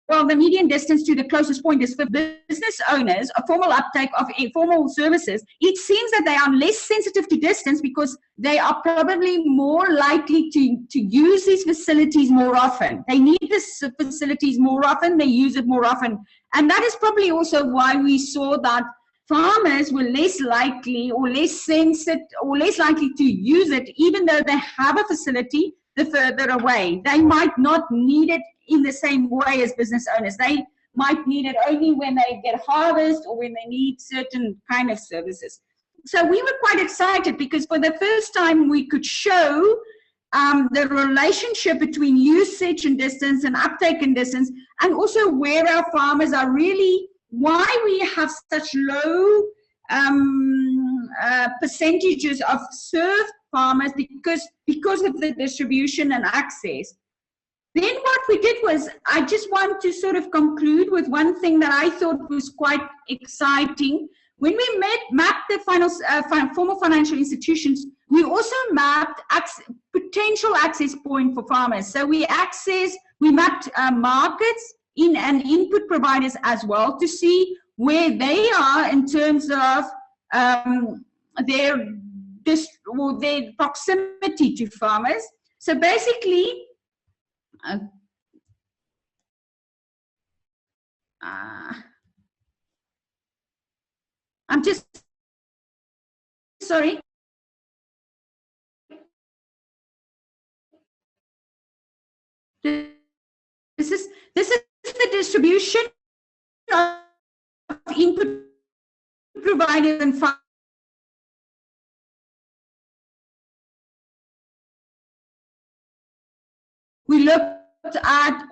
well, the median distance to the closest point is for business owners, a formal uptake of informal services. It seems that they are less sensitive to distance because they are probably more likely to use these facilities more often. They need these facilities more often, they use it more often. And that is probably also why we saw that farmers were less likely or less sensitive or less likely to use it, even though they have a facility the further away. They might not need it in the same way as business owners. They might need it only when they get harvest or when they need certain kind of services. So we were quite excited because for the first time we could show the relationship between usage and distance and uptake and distance, and also where our farmers are really, why we have such low percentages of served farmers because of the distribution and access. Then what we did was, I just want to sort of conclude with one thing that I thought was quite exciting. When we mapped the formal financial institutions, we also mapped potential access point for farmers. So we mapped markets and input providers as well to see where they are in terms of their proximity to farmers. So basically, I'm just sorry. This is the distribution of input providers and farmers. We looked at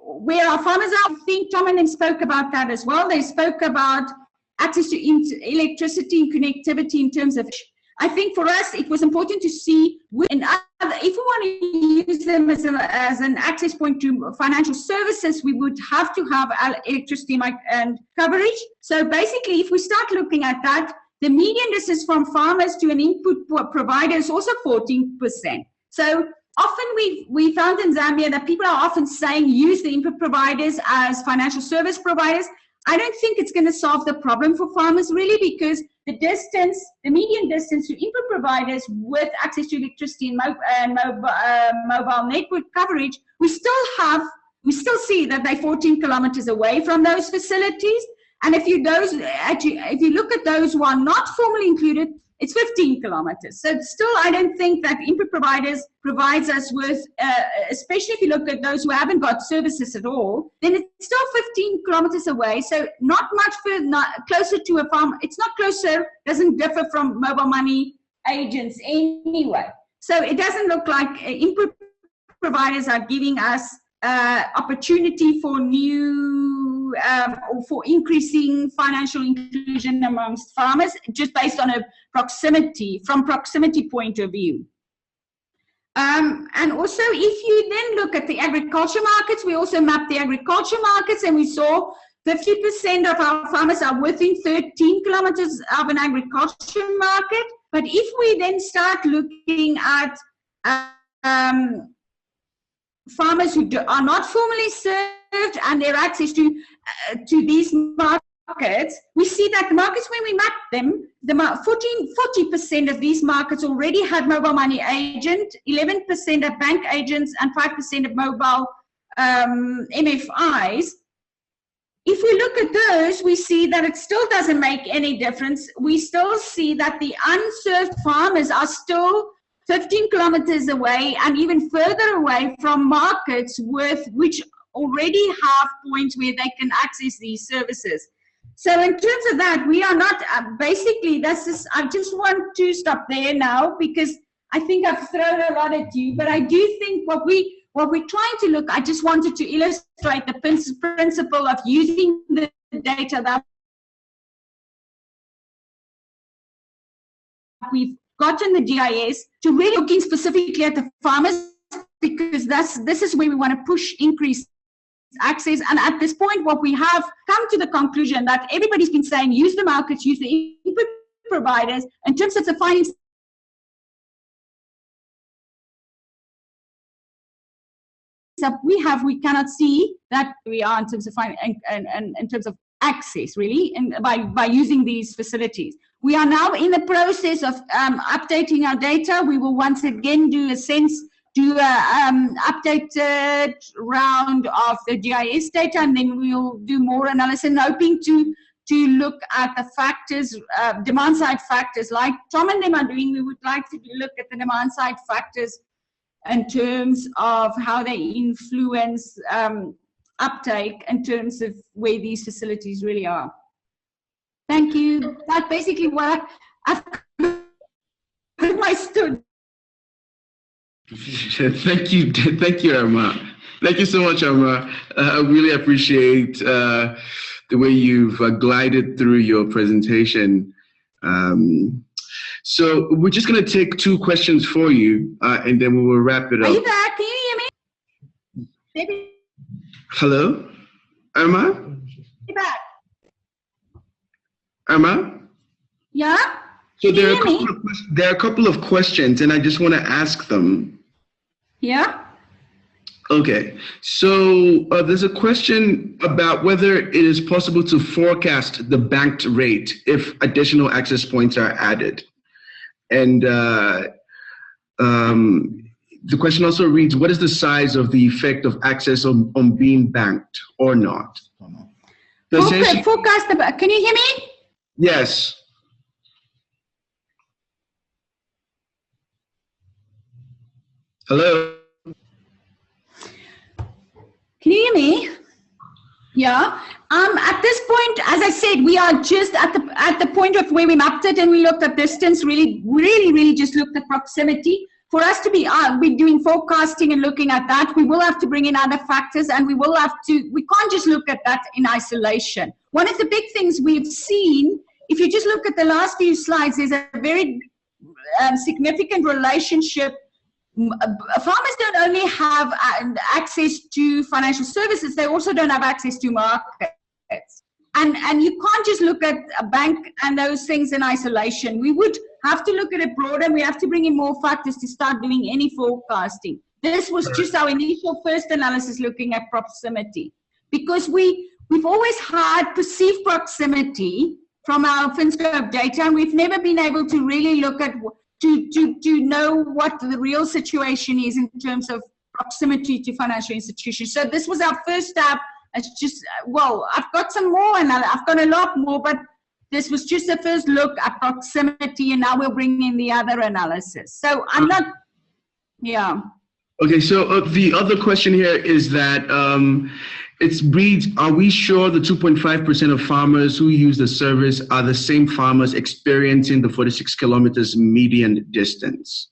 where our farmers are. I think Tom and them spoke about that as well. They spoke about access to electricity and connectivity in terms of, I think for us it was important to see if we want to use them as an access point to financial services, we would have to have electricity and coverage. So basically, if we start looking at that, the median distance from farmers to an input provider is also 14%. So often we found in Zambia that people are often saying use the input providers as financial service providers. I don't think it's going to solve the problem for farmers really, because the median distance to input providers with access to electricity and mobile network coverage, we still see that they're 14 kilometers away from those facilities. And if you look at those who are not formally included, it's 15 kilometers. So still, I don't think that input providers provides us with, especially if you look at those who haven't got services at all, then it's still 15 kilometers away. So not much closer to a farm. It's not closer, doesn't differ from mobile money agents anyway. So it doesn't look like input providers are giving us opportunity for new or for increasing financial inclusion amongst farmers, just based on a proximity point of view. And also, if you then look at the agriculture markets, we also mapped the agriculture markets, and we saw 50% of our farmers are within 13 kilometers of an agriculture market. But if we then start looking at farmers who are not formally served and their access to these markets, we see that the markets, when we map them, 40% of these markets already had mobile money agent, 11% of bank agents, and 5% of mobile MFIs. If we look at those, we see that it still doesn't make any difference. We still see that the unserved farmers are still 15 kilometers away and even further away from markets which already have points where they can access these services. So in terms of that, we are not, basically, I just want to stop there now, because I think I've thrown a lot at you, but I do think what we're trying to look, I just wanted to illustrate the principle of using the data that we've gotten the GIS to really looking specifically at the farmers, because this is where we want to push increased access. And at this point, what we have come to the conclusion that everybody's been saying, use the markets, use the input providers. In terms of the findings that we cannot see that we are in terms of in terms of access, really, and by using these facilities. We are now in the process of updating our data. We will once again do an updated round of the GIS data, and then we'll do more analysis, and hoping to to look at the factors, demand side factors, like Tom and them are doing. We would like to look at the demand side factors in terms of how they influence uptake in terms of where these facilities really are. Thank you. That's basically what I've got my stood.
Thank you, Irma. Thank you so much, Irma. I really appreciate the way you've glided through your presentation. So we're just going to take 2 questions for you, and then we will wrap it up.
Are you back? Can you hear me? Maybe.
Hello, Irma?
You back?
Irma?
Yeah?
So
Can you hear me?
there are a couple of questions, and I just want to ask them.
Yeah?
Okay, so there's a question about whether it is possible to forecast the banked rate if additional access points are added. And the question also reads, what is the size of the effect of access on being banked or not? So
Forecast the, can you hear me?
Yes. Hello?
Can you hear me? Yeah. At this point, as I said, we are just at the point of where we mapped it and we looked at distance, really just looked at proximity. For us to be doing forecasting and looking at that, we will have to bring in other factors, and we can't just look at that in isolation. One of the big things we've seen, if you just look at the last few slides, there's a very significant relationship. Farmers don't only have access to financial services, they also don't have access to markets. And you can't just look at a bank and those things in isolation. We would have to look at it broader, and we have to bring in more factors to start doing any forecasting. This was just our initial first analysis looking at proximity, because we've always had perceived proximity from our FinScope data, and we've never been able to really look at to know what the real situation is in terms of proximity to financial institutions. So this was our first step. It's just, well, I've got some more, and I've got a lot more, but this was just the first look at proximity, and now we'll bring in the other analysis. So I'm not, yeah.
Okay, so the other question here is that it reads, are we sure the 2.5% of farmers who use the service are the same farmers experiencing the 46 kilometers median distance?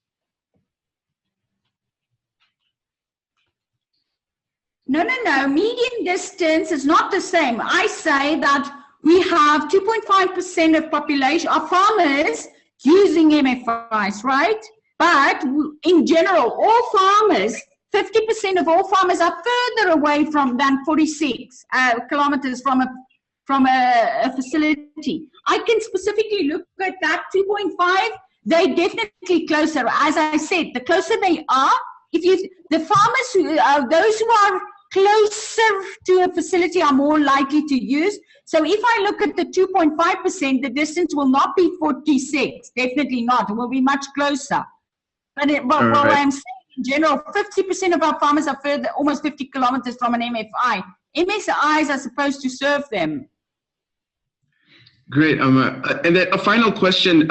No. Median distance is not the same. I say that we have 2.5% of population of farmers using MFIs, right? But in general, all farmers, 50% of all farmers are further away than 46 kilometers from a facility. I can specifically look at that 2.5. They're definitely closer. As I said, the closer they are, the farmers those who are closer to a facility are more likely to use. So if I look at the 2.5%, the distance will not be 46. Definitely not. It will be much closer. But what I'm saying in general, 50% of our farmers are further, almost 50 kilometers from an MFI. MFIs are supposed to serve them.
Great, Emma. And then a final question.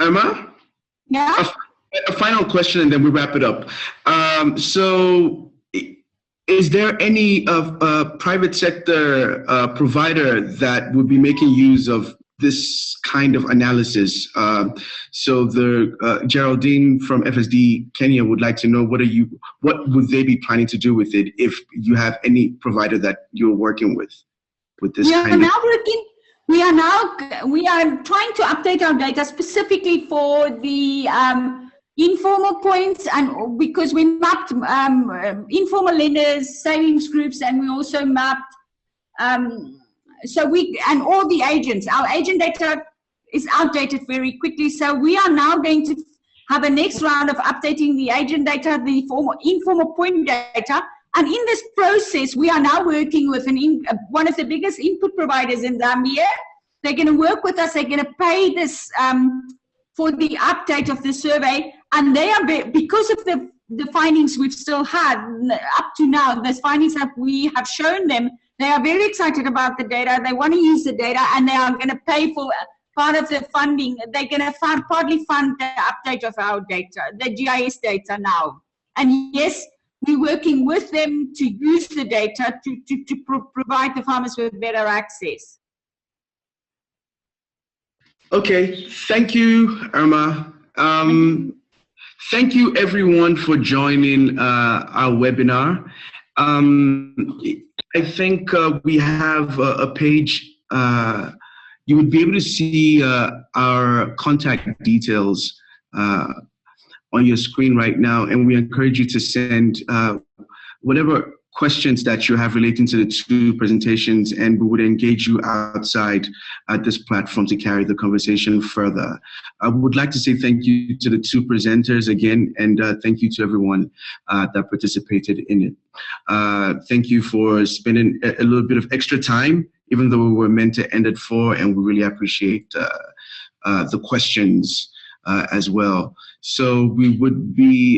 Emma?
Yeah?
A final question, and then we wrap it up. So is there any private sector provider that would be making use of this kind of analysis? So the Geraldine from FSD Kenya would like to know what would they be planning to do with it if you have any provider that you're working with this kind of...
We are trying to update our data specifically for the informal points, and because we mapped informal lenders, savings groups, and we also mapped and all the agents. Our agent data is outdated very quickly, so we are now going to have a next round of updating the agent data, the informal point data. And in this process, we are now working with one of the biggest input providers in Zambia. They're going to work with us. They're going to pay this for the update of the survey. And they are, because of the findings we've still had up to now, the findings that we have shown them, They are very excited about the data. They want to use the data, and they are going to pay for part of the funding. They're going to partly fund the update of our data, the GIS data now. And yes, we're working with them to use the data to provide the farmers with better access.
Okay, thank you, Irma. Thank you everyone for joining our webinar. I think we have a page. You would be able to see our contact details on your screen right now, and we encourage you to send whatever questions that you have relating to the two presentations, and we would engage you outside at this platform to carry the conversation further. I would like to say thank you to the two presenters again, and thank you to everyone that participated in it. Thank you for spending a little bit of extra time, even though we were meant to end at 4, and we really appreciate the questions as well. So we would be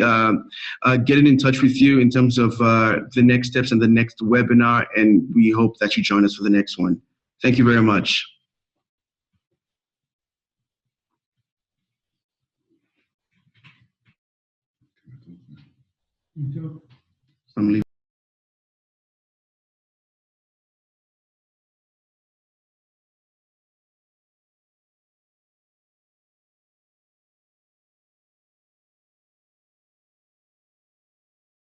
getting in touch with you in terms of the next steps and the next webinar, and we hope that you join us for the next one. Thank you very much.
Thank you.